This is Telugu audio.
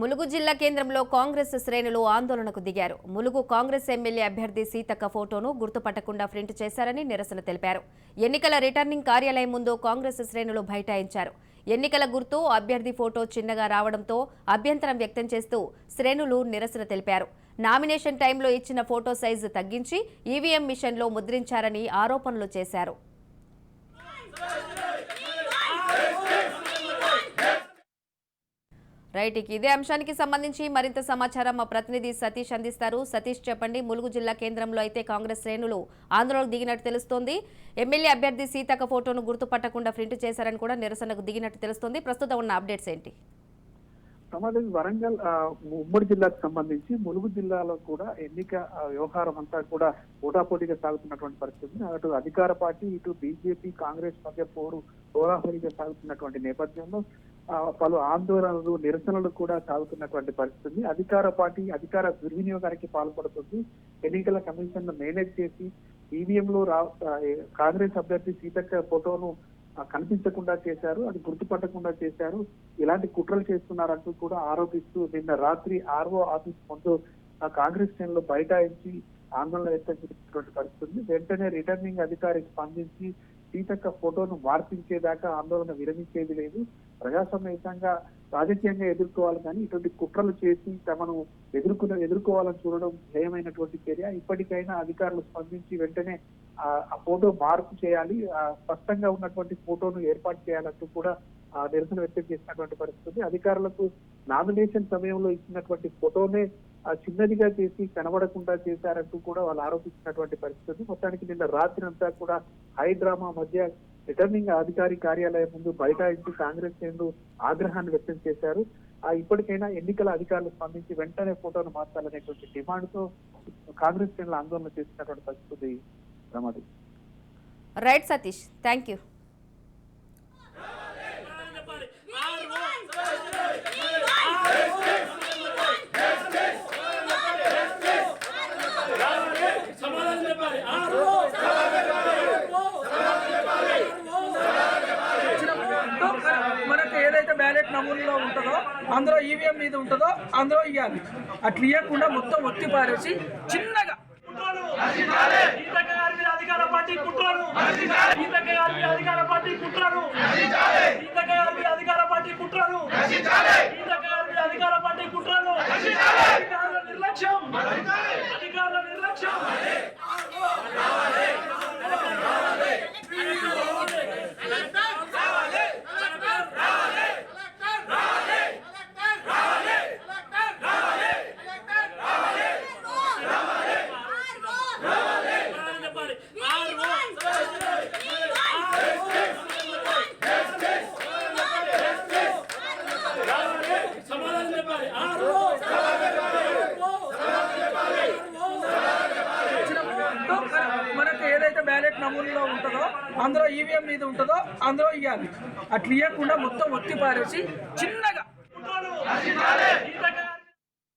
ములుగు జిల్లా కేంద్రంలో కాంగ్రెస్ శ్రేణులు ఆందోళనకు దిగారు. ములుగు కాంగ్రెస్ ఎమ్మెల్యే అభ్యర్థి సీతక్క ఫోటోను గుర్తుపట్టకుండా ప్రింట్ చేశారని నిరసన తెలిపారు. ఎన్నికల రిటర్నింగ్ కార్యాలయం ముందు కాంగ్రెస్ శ్రేణులు బైఠాయించారు. ఎన్నికల గుర్తు అభ్యర్థి ఫోటో చిన్నగా రావడంతో అభ్యంతరం వ్యక్తం చేస్తూ శ్రేణులు నిరసన తెలిపారు. నామినేషన్ టైంలో ఇచ్చిన ఫోటో సైజు తగ్గించి ఈవీఎం మిషన్లో ముద్రించారని ఆరోపణలు చేశారు. రైట్, ఇదే అంశానికి సంబంధించి మరింత సమాచారం మా ప్రతినిధి సతీష్ అందిస్తారు. సతీష్, చెప్పండి. ములుగు జిల్లా కేంద్రంలో అయితే కాంగ్రెస్ శ్రేణులు ఆందోళనకు దిగినట్టు తెలుస్తోంది. ఎమ్మెల్యే అభ్యర్థి సీతక్క ఫోటోను గుర్తుపట్టకుండా ప్రింట్ చేశారని కూడా నిరసనకు దిగినట్టు తెలుస్తోంది. ప్రస్తుతం ఉన్న అప్డేట్స్ ఏంటి? సమాజం వరంగల్ ఉమ్మడి జిల్లాకు సంబంధించి ములుగు జిల్లాలో కూడా ఎన్నిక వ్యవహారం అంతా కూడా పోటాపోటీగా సాగుతున్నటువంటి పరిస్థితి. అటు అధికార పార్టీ, ఇటు బీజేపీ, కాంగ్రెస్ మధ్య హోరాహోరీగా సాగుతున్నటువంటి నేపథ్యంలో పలు ఆందోళనలు, నిరసనలు కూడా సాగుతున్నటువంటి పరిస్థితి. అధికార పార్టీ అధికార దుర్వినియోగానికి పాల్పడుతుంది. ఎన్నికల కమిషన్ మేనేజ్ చేసి ఈవీఎంలో కాంగ్రెస్ అభ్యర్థి సీతక్క ఫోటోను కనిపించకుండా చేశారు, అది గుర్తుపట్టకుండా చేశారు, ఇలాంటి కుట్రలు చేస్తున్నారంటూ కూడా ఆరోపిస్తూ నిన్న రాత్రి ఆర్ఓ ఆఫీస్ ముందు కాంగ్రెస్ శ్రేణులు బైఠాయించి ఆందోళన వ్యక్తం చేసినటువంటి పరిస్థితి. వెంటనే రిటర్నింగ్ అధికారి స్పందించి సీతక్క ఫోటోను మార్పించేదాకా ఆందోళన విరమించేది లేదు. ప్రజాస్వామ్యంగా రాజకీయంగా ఎదుర్కోవాలి, కానీ ఇటువంటి కుట్రలు చేసి తమను ఎదుర్కోవాలని చూడడం భయమైనటువంటి చర్య. ఇప్పటికైనా అధికారులు స్పందించి వెంటనే ఆ ఫోటో మార్పు చేయాలి, స్పష్టంగా ఉన్నటువంటి ఫోటోను ఏర్పాటు చేయాలంటూ కూడా నిరసన వ్యక్తం చేసినటువంటి పరిస్థితి. అధికారులకు నామినేషన్ సమయంలో ఇచ్చినటువంటి ఫోటోనే చిన్నదిగా చేసి కనబడకుండా చేశారంటూ కూడా వాళ్ళు ఆరోపించినటువంటి పరిస్థితి. మొత్తానికి నిన్న రాత్రి అంతా కూడా హై డ్రామా మధ్య రిటర్నింగ్ అధికారి కార్యాలయం ముందు బైఠాయించి కాంగ్రెస్ శ్రేణులు ఆగ్రహాన్ని వ్యక్తం చేశారు. ఇప్పటికైనా ఎన్నికల అధికారులు స్పందించి వెంటనే ఫోటోను మార్చాలనేటువంటి డిమాండ్ తో కాంగ్రెస్ శ్రేణులు ఆందోళన చేసినటువంటి పరిస్థితి. రమాది. Right Satish, thank you. మనకు ఏదైతే బ్యాలెట్ నమూనాలో ఉంటుందో అందులో ఈవీఎం మీద ఉంటుందో అందులో ఇవ్వాలి. అట్లా ఇవ్వకుండా మొత్తం ఒత్తి పారేసి చిన్నగా అధికార పార్టీ కుట్రను అధికార పార్టీ కుట్రను అధికార పార్టీ కుట్రను అధికార పార్టీ కుట్రను అధికారుల నిర్లక్ష్యం మనకు ఏదైతే బ్యాలెట్ నమూనాలో ఉంటుందో అందులో ఈవీఎం మీద ఉంటుందో అందులో ఇవ్వాలి. అట్లా ఇవ్వకుండా మొత్తం ఒత్తి పారేసి చిన్నగా